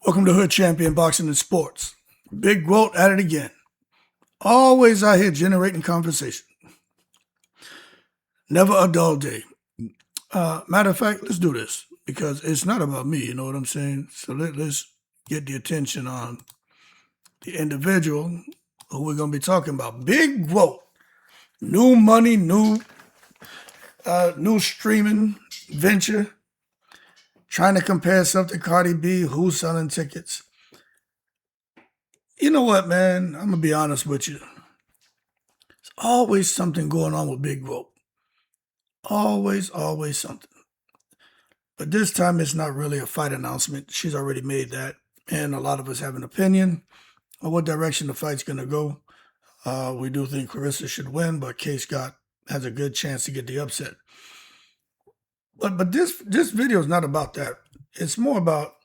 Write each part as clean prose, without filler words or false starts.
Welcome to Hood Champion Boxing and Sports. Big Gwalt at it again. Always out here generating conversation. Never a dull day. Matter of fact, let's do this because it's not about me, you know what I'm saying? So let's get the attention on the individual who we're going to be talking about. Big Gwalt. New money, new streaming venture. Trying to compare stuff to Cardi B, who's selling tickets. You know what, man? I'm going to be honest with you. There's always something going on with Big Gwalt. Always something. But this time it's not really a fight announcement. She's already made that. And a lot of us have an opinion on what direction the fight's going to go. We do think Claressa should win, but K. Scott has a good chance to get the upset. But this video is not about that. It's more about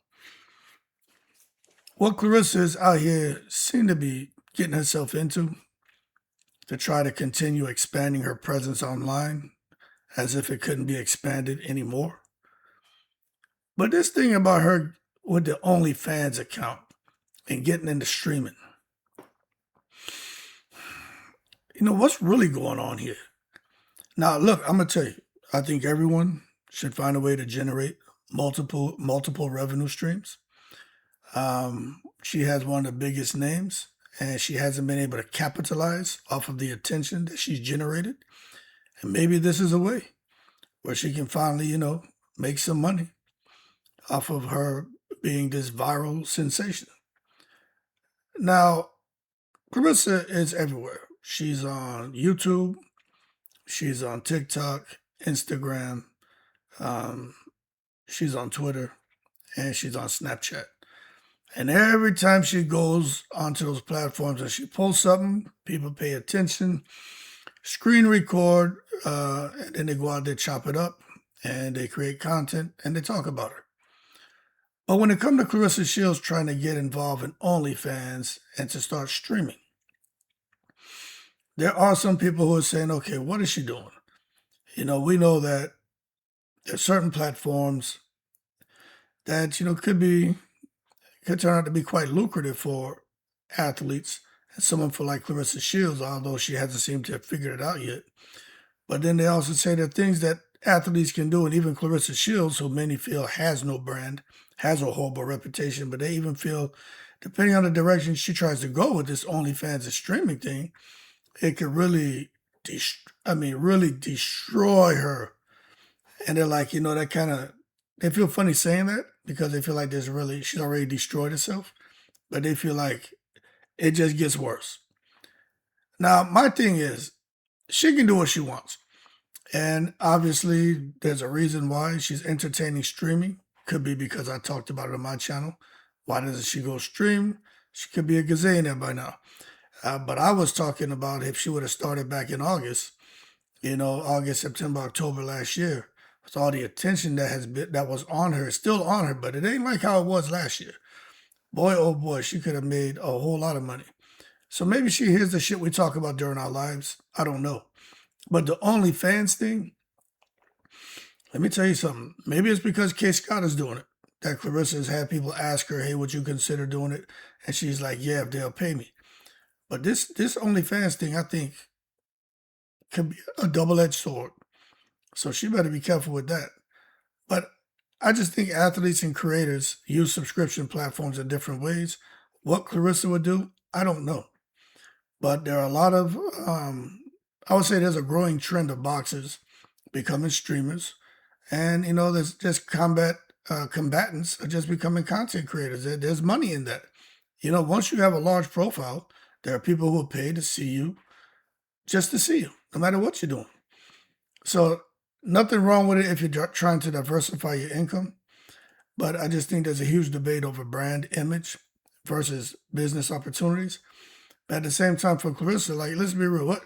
what Claressa is out here seem to be getting herself into to try to continue expanding her presence online as if it couldn't be expanded anymore. But this thing about her with the OnlyFans account and getting into streaming, you know, what's really going on here? Now, look, I'm going to tell you, I think everyone should find a way to generate multiple revenue streams. She has one of the biggest names, and she hasn't been able to capitalize off of the attention that she's generated. And maybe this is a way where she can finally, you know, make some money off of her being this viral sensation. Now, Claressa is everywhere. She's on YouTube. She's on TikTok, Instagram. She's on Twitter, and she's on Snapchat. And every time she goes onto those platforms and she posts something, people pay attention, screen record, and then they go out there, chop it up, and they create content, and they talk about her. But when it comes to Claressa Shields trying to get involved in OnlyFans and to start streaming, there are some people who are saying, okay, what is she doing? You know, we know that there are certain platforms that, you know, could turn out to be quite lucrative for athletes and someone for like Claressa Shields, although she hasn't seemed to have figured it out yet. But then they also say there are things that athletes can do, and even Claressa Shields, who many feel has no brand, has a horrible reputation, but they even feel, depending on the direction she tries to go with this OnlyFans and streaming thing, it could really, really destroy her. And they're like, you know, that kind of, they feel funny saying that because they feel like she's already destroyed herself, but they feel like it just gets worse. Now, my thing is, she can do what she wants. And obviously, there's a reason why she's entertaining streaming. Could be because I talked about it on my channel. Why doesn't she go stream? She could be a gazillionaire by now. But I was talking about if she would have started back in August, you know, August, September, October last year, with all the attention that was on her, it's still on her, but it ain't like how it was last year. Boy, oh boy, she could have made a whole lot of money. So maybe she hears the shit we talk about during our lives. I don't know. But the OnlyFans thing, let me tell you something. Maybe it's because K. Scott is doing it, that Claressa has had people ask her, hey, would you consider doing it? And she's like, yeah, if they'll pay me. But this OnlyFans thing, I think, could be a double-edged sword. So she better be careful with that. But I just think athletes and creators use subscription platforms in different ways. What Claressa would do, I don't know. But there are a lot of, I would say there's a growing trend of boxers becoming streamers. And, you know, there's just combatants are just becoming content creators. There's money in that. You know, once you have a large profile, there are people who will pay to see you, just to see you, no matter what you're doing. So nothing wrong with it if you're trying to diversify your income. But I just think there's a huge debate over brand image versus business opportunities. But at the same time, for Claressa, like, let's be real.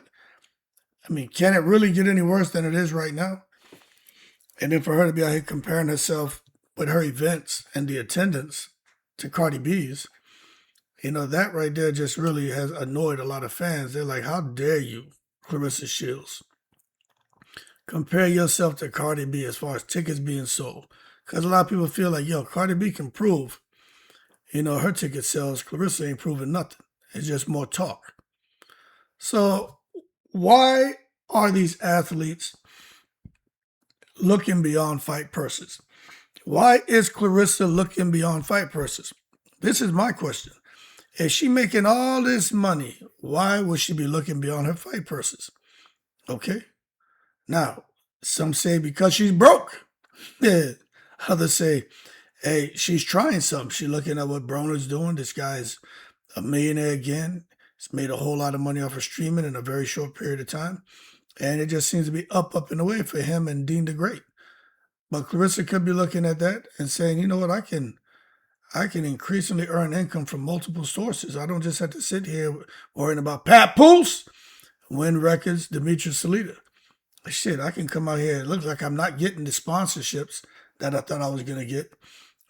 Can it really get any worse than it is right now? And then for her to be out here comparing herself with her events and the attendance to Cardi B's, you know, that right there just really has annoyed a lot of fans. They're like, how dare you, Claressa Shields, compare yourself to Cardi B as far as tickets being sold? Because a lot of people feel like, yo, Cardi B can prove her ticket sales. Claressa ain't proving nothing. It's just more talk. So why are these athletes looking beyond fight purses? Why is Claressa looking beyond fight purses? This is my question. If she making all this money, why would she be looking beyond her fight purses? Okay. Now, some say because she's broke. Yeah. Others say, hey, she's trying something. She's looking at what Broner's doing. This guy's a millionaire again. He's made a whole lot of money off of streaming in a very short period of time. And it just seems to be up and away for him and Dean the Great. But Claressa could be looking at that and saying, you know what, I can increasingly earn income from multiple sources. I don't just have to sit here worrying about Papoose, Win Records, Demetrius Salita. Shit, I can come out here. It looks like I'm not getting the sponsorships that I thought I was going to get.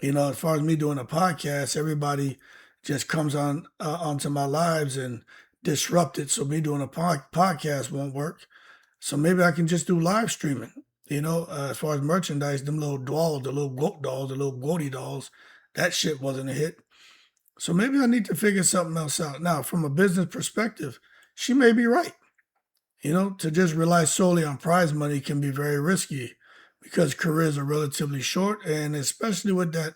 As far as me doing a podcast, everybody just comes on onto my lives and disrupt it. So me doing a podcast won't work. So maybe I can just do live streaming. As far as merchandise, them little dolls, the little goat dolls, the little goaty dolls, that shit wasn't a hit. So maybe I need to figure something else out. Now, from a business perspective, she may be right. To just rely solely on prize money can be very risky because careers are relatively short, and especially with that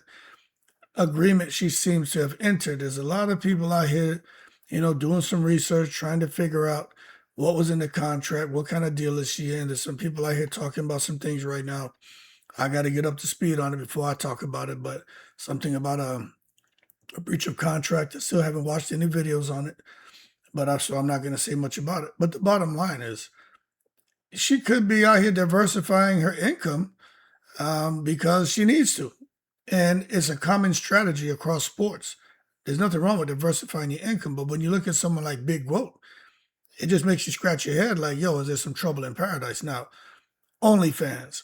agreement she seems to have entered. There's a lot of people out here, doing some research, trying to figure out what was in the contract, what kind of deal is she in. There's some people out here talking about some things right now. I got to get up to speed on it before I talk about it, but something about a breach of contract. I still haven't watched any videos on it, so I'm not going to say much about it. But the bottom line is she could be out here diversifying her income because she needs to. And it's a common strategy across sports. There's nothing wrong with diversifying your income, but when you look at someone like Big Goat, it just makes you scratch your head like, yo, is there some trouble in paradise? Now, OnlyFans.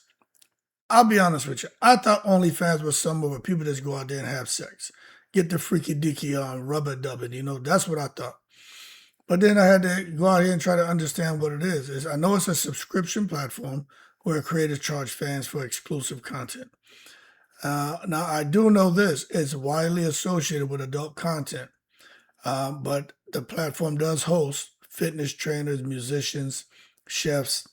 I'll be honest with you. I thought OnlyFans was somewhere where people just go out there and have sex. Get the freaky deaky on, rubber dubbing, that's what I thought. But then I had to go out here and try to understand what it is. I know it's a subscription platform where creators charge fans for exclusive content. Now, I do know this. It's widely associated with adult content, but the platform does host fitness trainers, musicians, chefs,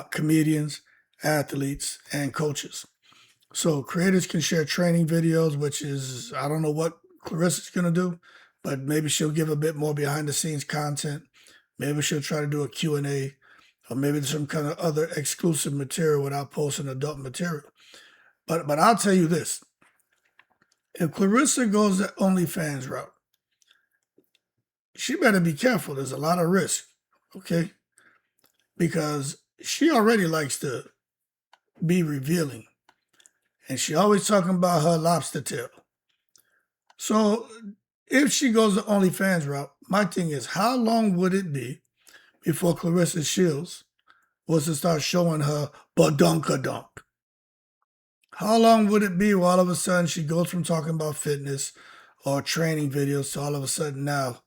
comedians, athletes, and coaches. So creators can share training videos, which is, I don't know what Claressa's going to do, but maybe she'll give a bit more behind the scenes content. Maybe she'll try to do a Q&A, or maybe some kind of other exclusive material without posting adult material. But I'll tell you this. If Claressa goes the OnlyFans route, she better be careful. There's a lot of risk, okay? Because she already likes to be revealing. And she always talking about her lobster tail. So if she goes the OnlyFans route, my thing is, how long would it be before Claressa Shields was to start showing her badunkadunk? How long would it be while all of a sudden she goes from talking about fitness or training videos to all of a sudden now,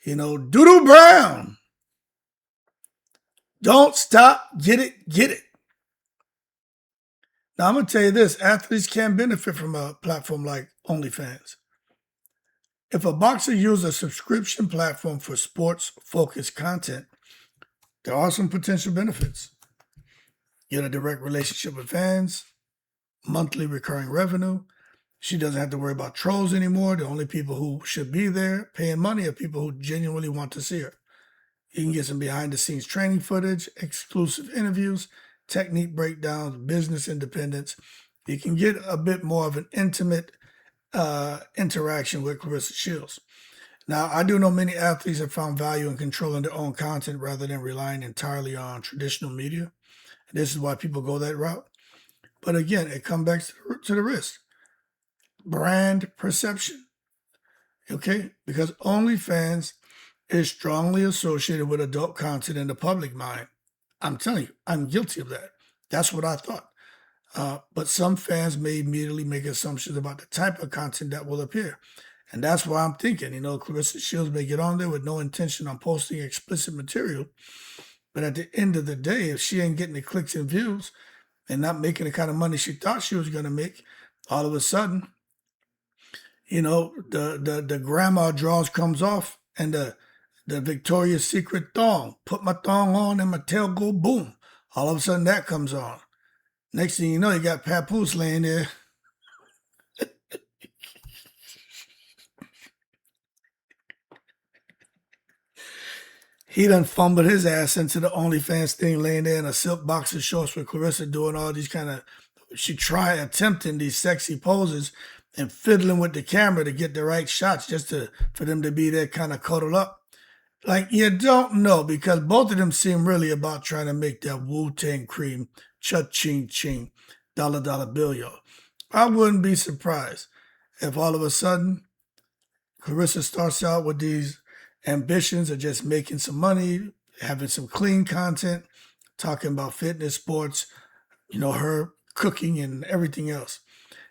Doodoo Brown. Don't stop, get it, get it. Now, I'm going to tell you this. Athletes can benefit from a platform like OnlyFans. If a boxer uses a subscription platform for sports-focused content, there are some potential benefits. Get a direct relationship with fans, monthly recurring revenue. She doesn't have to worry about trolls anymore. The only people who should be there paying money are people who genuinely want to see her. You can get some behind-the-scenes training footage, exclusive interviews, technique breakdowns, business independence. You can get a bit more of an intimate interaction with Claressa Shields. Now, I do know many athletes have found value in controlling their own content rather than relying entirely on traditional media. And this is why people go that route. But again, it comes back to the risk. Brand perception. Okay? Because OnlyFans is strongly associated with adult content in the public mind. I'm telling you, I'm guilty of that. That's what I thought. But some fans may immediately make assumptions about the type of content that will appear. And that's why I'm thinking, Claressa Shields may get on there with no intention on posting explicit material. But at the end of the day, if she ain't getting the clicks and views and not making the kind of money she thought she was going to make, all of a sudden, The grandma drawers comes off and the Victoria's Secret thong. Put my thong on and my tail go boom. All of a sudden that comes on. Next thing you know, you got Papoose laying there. He done fumbled his ass into the OnlyFans thing, laying there in a silk boxer shorts with Claressa doing all these kind of, attempting these sexy poses and fiddling with the camera to get the right shots for them to be there kind of cuddled up. Like, you don't know, because both of them seem really about trying to make that Wu-Tang cream, cha-ching ching, dollar dollar bill, yo. I wouldn't be surprised if all of a sudden Claressa starts out with these ambitions of just making some money, having some clean content, talking about fitness, sports, her cooking and everything else.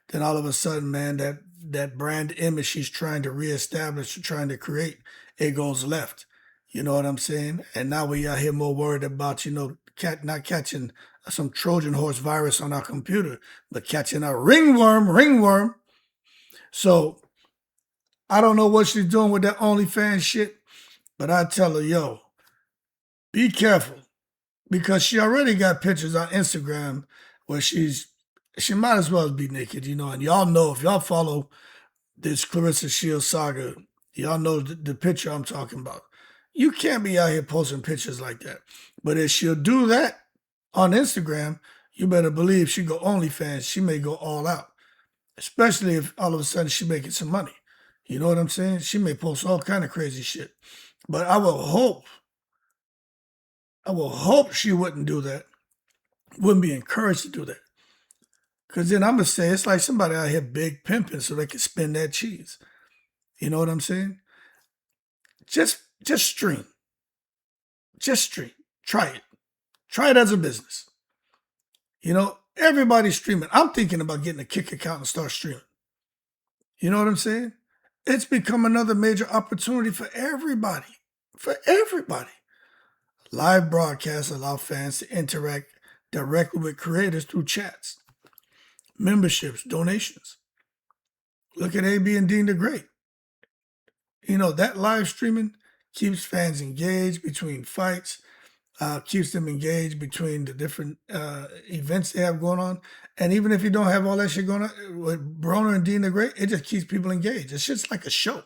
Then all of a sudden, man, that brand image she's trying to reestablish, trying to create, it goes left. You know what I'm saying? And now we out here more worried about, not catching some Trojan horse virus on our computer, but catching a ringworm. So I don't know what she's doing with that OnlyFans shit, but I tell her, yo, be careful, because she already got pictures on Instagram where she might as well be naked, and y'all know, if y'all follow this Claressa Shields saga, y'all know the picture I'm talking about. You can't be out here posting pictures like that. But if she'll do that on Instagram, you better believe she go OnlyFans. She may go all out, especially if all of a sudden she making some money. You know what I'm saying? She may post all kind of crazy shit. But I will hope she wouldn't do that. Wouldn't be encouraged to do that. Because then I'm going to say it's like somebody out here big pimping so they can spend that cheese. You know what I'm saying? Just stream. Just stream. Try it. Try it as a business. Everybody's streaming. I'm thinking about getting a Kick account and start streaming. You know what I'm saying? It's become another major opportunity for everybody. For everybody. Live broadcasts allow fans to interact directly with creators through chats, memberships, donations. Look at AB and Dean the Great. That live streaming keeps fans engaged between fights, keeps them engaged between the different events they have going on. And even if you don't have all that shit going on with Broner and Dean the Great, it just keeps people engaged. It's just like a show,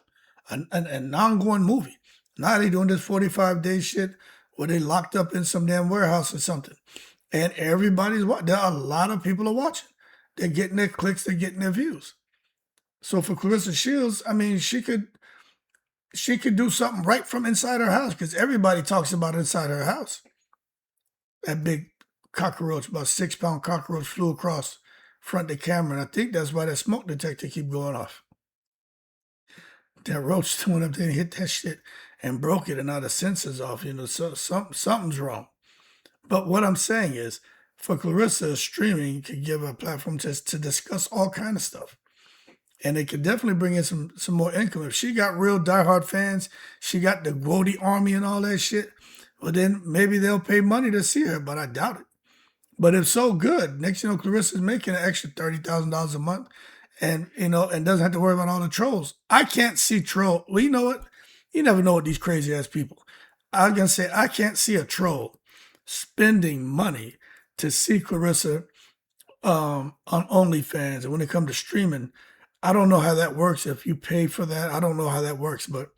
an ongoing movie. Now they doing this 45-day shit where they locked up in some damn warehouse or something. And everybody's watching. There are a lot of people are watching. They're getting their clicks, they're getting their views. So for Claressa Shields, I mean, she could do something right from inside her house, because everybody talks about inside her house. That big cockroach, about 6-pound cockroach, flew across front of the camera, and I think that's why that smoke detector keep going off. That roach went up there and hit that shit and broke it, and now the sensor's off. So something's wrong. But what I'm saying is, for Claressa, streaming could give her a platform to discuss all kind of stuff. And it could definitely bring in some more income. If she got real diehard fans, she got the Gwody army and all that shit, well, then maybe they'll pay money to see her, but I doubt it. But if so, good. Next, Claressa's making an extra $30,000 a month, and, and doesn't have to worry about all the trolls. I can't see troll. Well, you know what? You never know with these crazy-ass people. I was going to say, I can't see a troll spending money to see Claressa on OnlyFans. And when it comes to streaming, I don't know how that works. If you pay for that, I don't know how that works. But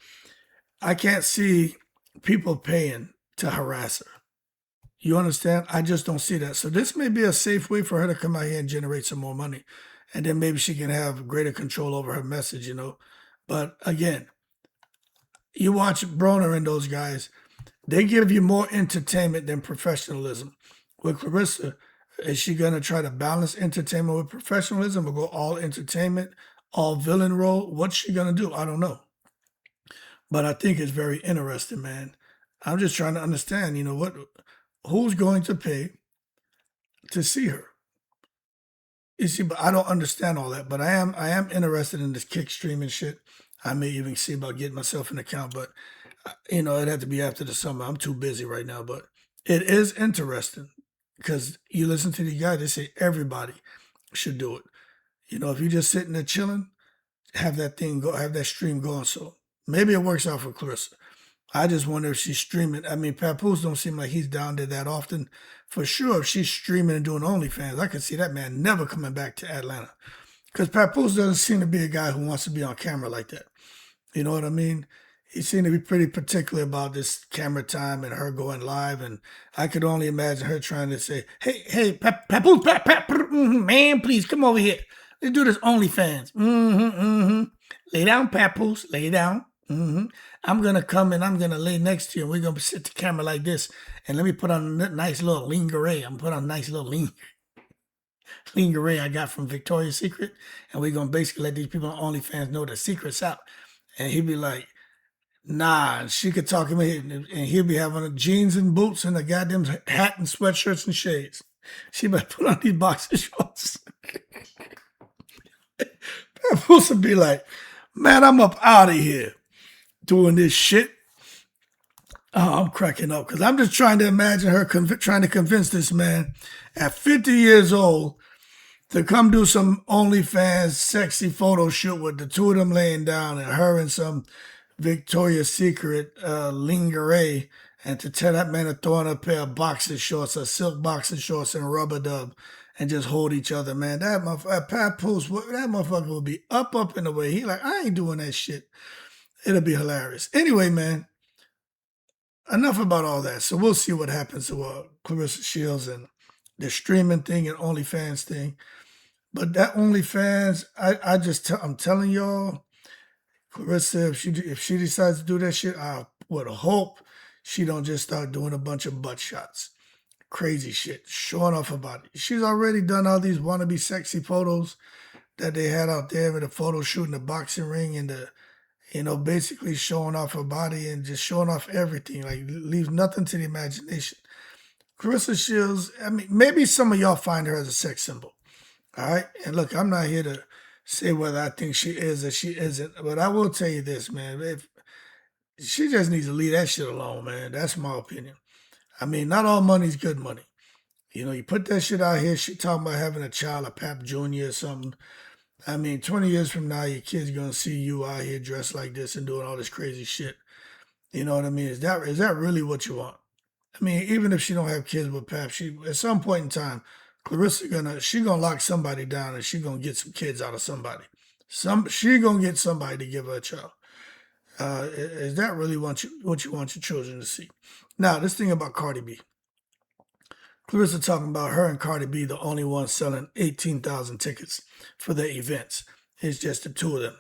I can't see people paying to harass her. You understand? I just don't see that. So this may be a safe way for her to come out here and generate some more money. And then maybe she can have greater control over her message, But again, you watch Broner and those guys, they give you more entertainment than professionalism. With Claressa, is she going to try to balance entertainment with professionalism, or go all entertainment, all villain role? What's she going to do? I don't know. But I think it's very interesting, man. I'm just trying to understand, who's going to pay to see her? You see, but I don't understand all that. But I am interested in this Kick streaming shit. I may even see about getting myself an account, but it'd have to be after the summer. I'm too busy right now, but it is interesting, because you listen to the guy, they say everybody should do it. If you're just sitting there chilling have that thing go, have that stream going. So maybe it works out for Claressa. I just wonder if she's streaming. I mean, Papoose don't seem like he's down there that often. For sure, if she's streaming and doing OnlyFans, I could see that man never coming back to Atlanta. Because Papoose doesn't seem to be a guy who wants to be on camera like that. You know what I mean? He seemed to be pretty particular about this camera time and her going live. And I could only imagine her trying to say, hey, Papoose, man, please come over here. Let's do this OnlyFans. Lay down, Papoose, lay down. I'm going to come and I'm going to lay next to you. And we're going to sit the camera like this. And let me put on a nice little lingerie. I'm going to put on a nice little lingerie I got from Victoria's Secret. And we're going to basically let these people on OnlyFans know the secret's out. And he'd be like, nah. And she could talk him in. And he'll be having jeans and boots and a goddamn hat and sweatshirts and shades. She might put on these boxer shorts. Papoose would be like, man, I'm up out of here doing this shit. Oh, I'm cracking up because I'm just trying to imagine her trying to convince this man at 50 years old to come do some OnlyFans sexy photo shoot with the two of them laying down and her in some Victoria's Secret lingerie, and to tell that man to throw on a pair of boxer shorts, a silk boxer shorts and a rubber dub, and just hold each other, man. That motherfucker, Papoose, that motherfucker will be up in the way. He like, I ain't doing that shit. It'll be hilarious. Anyway, man, enough about all that. So we'll see what happens to Claressa Shields and the streaming thing and OnlyFans thing. But that OnlyFans, I'm telling y'all, Claressa, if she decides to do that shit, I would hope she don't just start doing a bunch of butt shots. Crazy shit, showing off her body. She's already done all these wannabe sexy photos that they had out there with a photo shoot in the boxing ring and basically showing off her body and just showing off everything. Like, leaves nothing to the imagination. Claressa Shields, I mean, maybe some of y'all find her as a sex symbol. All right? And look, I'm not here to say whether I think she is or she isn't, but I will tell you this, man. If she just needs to leave that shit alone, man. That's my opinion. I mean, not all money's good money. You put that shit out here, she talking about having a child, a Pap Jr. or something. I mean, 20 years from now, your kid's going to see you out here dressed like this and doing all this crazy shit. You know what I mean? Is that really what you want? I mean, even if she don't have kids with Pap, at some point in time, Claressa gonna lock somebody down and she gonna get some kids out of somebody. She gonna get somebody to give her a child. Is that really what you want your children to see? Now, this thing about Cardi B. Claressa talking about her and Cardi B, the only ones selling 18,000 tickets for their events. It's just the two of them.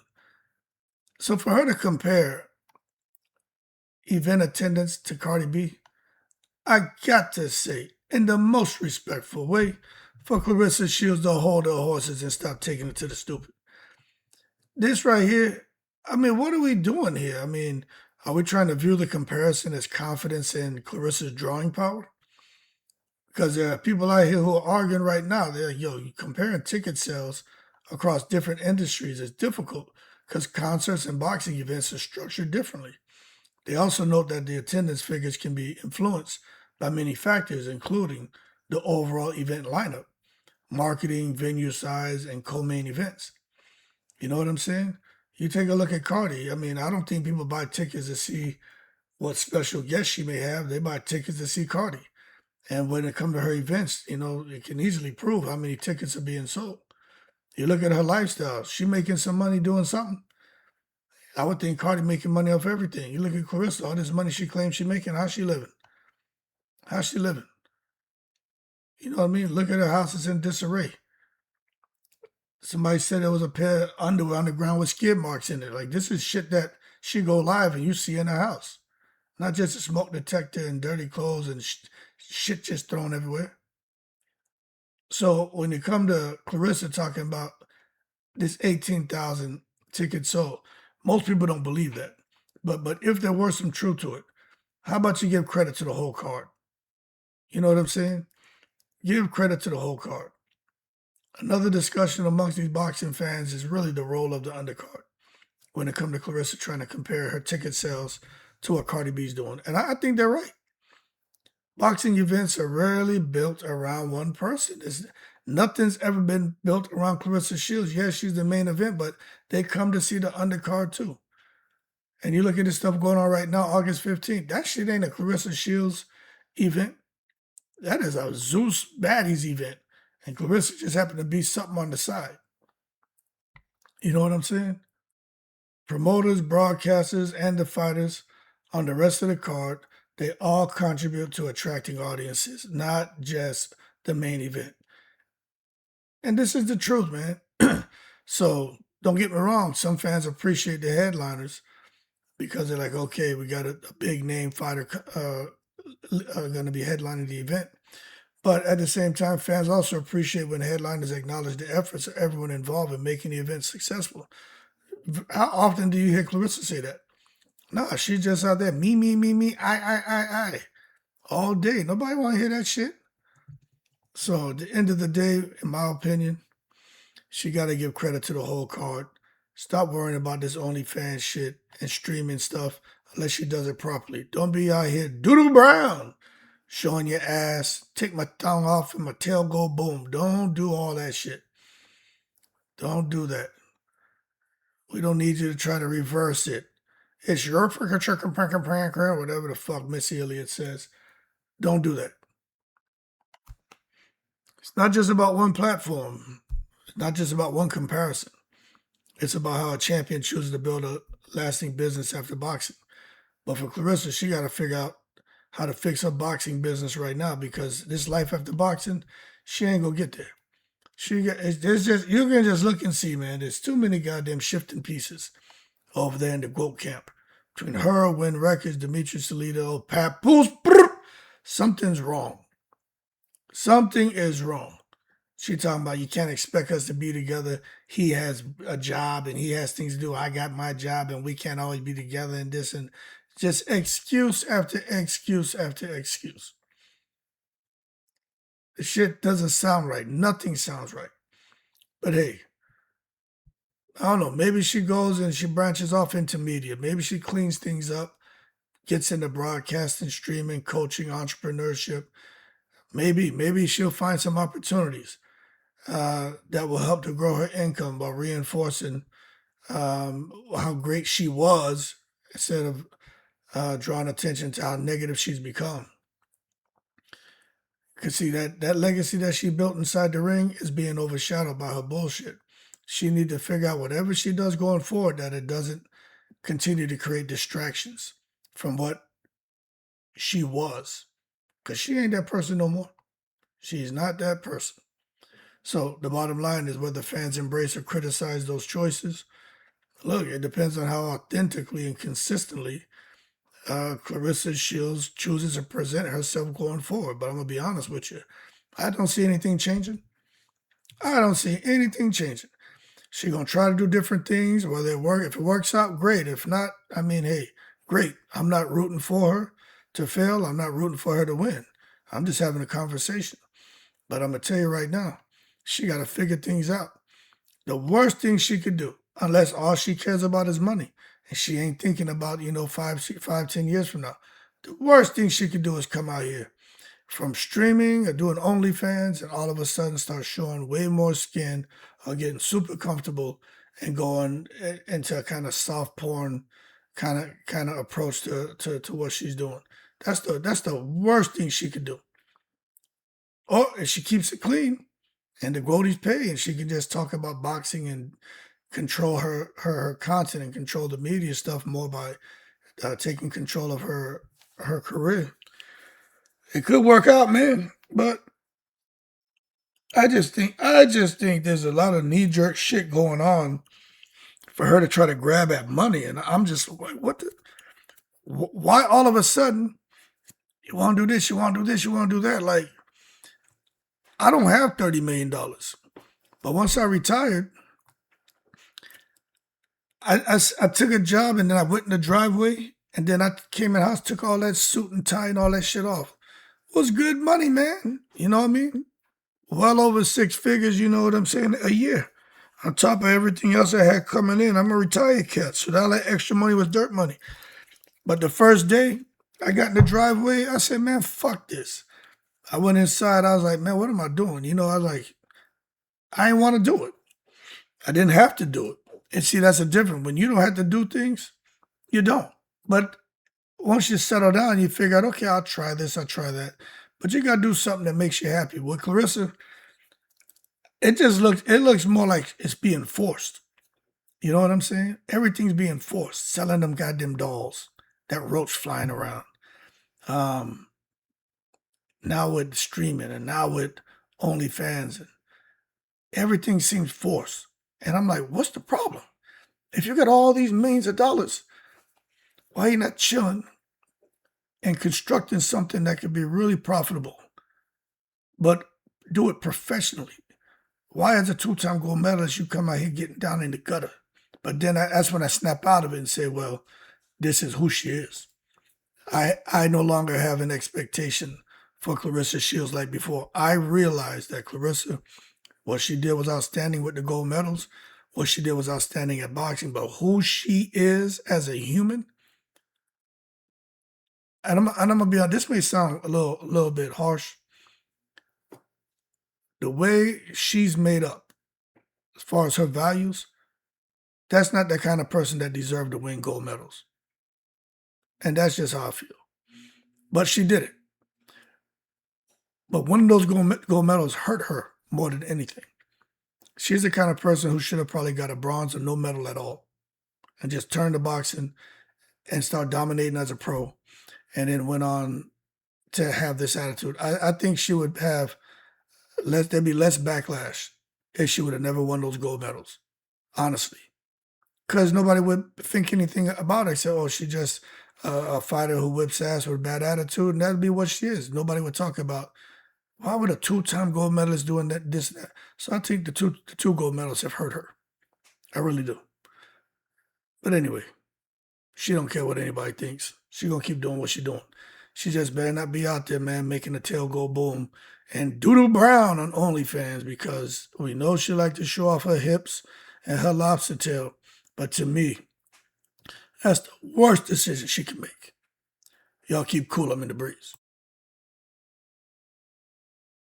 So for her to compare event attendance to Cardi B, I got to say, in the most respectful way, for Claressa Shields to hold her horses and stop taking it to the stupid. This right here, I mean, what are we doing here? I mean, are we trying to view the comparison as confidence in Claressa's drawing power? Because there are people out here who are arguing right now. They're like, comparing ticket sales across different industries is difficult because concerts and boxing events are structured differently. They also note that the attendance figures can be influenced by many factors, including the overall event lineup, marketing, venue size, and co-main events. You know what I'm saying? You take a look at Cardi. I mean, I don't think people buy tickets to see what special guests she may have. They buy tickets to see Cardi. And when it comes to her events, it can easily prove how many tickets are being sold. You look at her lifestyle. She making some money doing something. I would think Cardi making money off everything. You look at Claressa, all this money she claims she making. How's she living? How's she living? You know what I mean? Look at her house. It's in disarray. Somebody said there was a pair of underwear on the ground with skid marks in it. Like, this is shit that she go live and you see in her house. Not just a smoke detector and dirty clothes and shit just thrown everywhere. So when you come to Claressa talking about this 18,000 tickets sold, most people don't believe that. But if there were some truth to it, how about you give credit to the whole card? You know what I'm saying? Give credit to the whole card. Another discussion amongst these boxing fans is really the role of the undercard when it comes to Claressa trying to compare her ticket sales to what Cardi B's doing. And I think they're right. Boxing events are rarely built around one person. Nothing's ever been built around Claressa Shields. Yes, she's the main event, but they come to see the undercard too. And you look at this stuff going on right now, August 15th. That shit ain't a Claressa Shields event. That is a Zeus Baddies event. And Claressa just happened to be something on the side. You know what I'm saying? Promoters, broadcasters, and the fighters on the rest of the card, they all contribute to attracting audiences, not just the main event. And this is the truth, man. So don't get me wrong. Some fans appreciate the headliners because they're like, okay, we got a big name fighter going to be headlining the event. But at the same time, fans also appreciate when headliners acknowledge the efforts of everyone involved in making the event successful. How often do you hear Claressa say that? Nah, she's just out there, me, I, all day. Nobody want to hear that shit. So at the end of the day, in my opinion, she got to give credit to the whole card. Stop worrying about this OnlyFans shit and streaming stuff unless she does it properly. Don't be out here doodle brown, showing your ass, take my tongue off and my tail go boom. Don't do all that shit. Don't do that. We don't need you to try to reverse it. It's your freaking chicken prankin' pranker, whatever the fuck Missy Elliott says. Don't do that. It's not just about one platform. It's not just about one comparison. It's about how a champion chooses to build a lasting business after boxing. But for Claressa, she got to figure out how to fix her boxing business right now because this life after boxing, she ain't gonna get there. You can just look and see, man. There's too many goddamn shifting pieces over there in the GOAT camp. Between her, Win Records, Demetrius Salido, Papoose, something's wrong. Something is wrong. She talking about you can't expect us to be together. He has a job and he has things to do. I got my job and we can't always be together and this and just excuse after excuse after excuse. The shit doesn't sound right. Nothing sounds right. But hey, I don't know. Maybe she goes and she branches off into media. Maybe she cleans things up, gets into broadcasting, streaming, coaching, entrepreneurship. Maybe she'll find some opportunities that will help to grow her income by reinforcing how great she was instead of drawing attention to how negative she's become. Because see, that legacy that she built inside the ring is being overshadowed by her bullshit. She need to figure out whatever she does going forward that it doesn't continue to create distractions from what she was. Because she ain't that person no more. She's not that person. So the bottom line is whether fans embrace or criticize those choices. Look, it depends on how authentically and consistently Claressa Shields chooses to present herself going forward. But I'm going to be honest with you. I don't see anything changing. I don't see anything changing. She's going to try to do different things, whether it works. If it works out, great. If not, I mean, hey, great. I'm not rooting for her to fail. I'm not rooting for her to win. I'm just having a conversation. But I'm going to tell you right now, she got to figure things out. The worst thing she could do, unless all she cares about is money, and she ain't thinking about, 5, 10 years from now, the worst thing she could do is come out here from streaming or doing OnlyFans and all of a sudden start showing way more skin or getting super comfortable and going into a kind of soft porn kind of approach to what she's doing. That's the worst thing she could do. Or if she keeps it clean and the Grodies pay and she can just talk about boxing and control her content and control the media stuff more by taking control of her career. It could work out, man, but I just think there's a lot of knee-jerk shit going on for her to try to grab at money, and I'm just like, why all of a sudden you want to do this, you want to do this, you want to do that? Like, I don't have $30 million, but once I retired, I took a job and then I went in the driveway and then I came in the house, took all that suit and tie and all that shit off. It was good money, man. You know what I mean? Well over 6 figures, you know what I'm saying, a year. On top of everything else I had coming in, I'm a retired cat, so all that extra money was dirt money. But the first day I got in the driveway, I said, man, fuck this. I went inside, I was like, man, what am I doing? I was like, I didn't want to do it. I didn't have to do it. And see, that's a difference. When you don't have to do things, you don't. But once you settle down, you figure out, okay, I'll try this, I'll try that. But you got to do something that makes you happy. With Claressa, it looks more like it's being forced. You know what I'm saying? Everything's being forced. Selling them goddamn dolls, that roach flying around. Now with streaming and now with OnlyFans, and everything seems forced. And I'm like, what's the problem? If you got all these millions of dollars, why are you not chilling and constructing something that could be really profitable, but do it professionally? Why, as a two-time gold medalist, you come out here getting down in the gutter? But then that's when I snap out of it and say, well, this is who she is. I no longer have an expectation for Claressa Shields like before. I realized that Claressa, what she did was outstanding with the gold medals. What she did was outstanding at boxing. But who she is as a human, and I'm gonna be honest, this may sound a little bit harsh. The way she's made up, as far as her values, that's not the kind of person that deserved to win gold medals. And that's just how I feel. But she did it. But one of those gold medals hurt her more than anything. She's the kind of person who should have probably got a bronze or no medal at all and just turned to boxing and start dominating as a pro, and then went on to have this attitude. I think she would have there'd be less backlash if she would have never won those gold medals, honestly. Because nobody would think anything about her. Say, oh, she's just a fighter who whips ass with a bad attitude, and that'd be what she is. Nobody would talk about, why would a two-time gold medalist doing that, this, and that? So I think the two gold medals have hurt her. I really do. But anyway, she don't care what anybody thinks. She gonna keep doing what she doing. She just better not be out there, man, making the tail go boom and doodle brown on OnlyFans, because we know she like to show off her hips and her lobster tail. But to me, that's the worst decision she can make. Y'all keep cool. I'm in the breeze.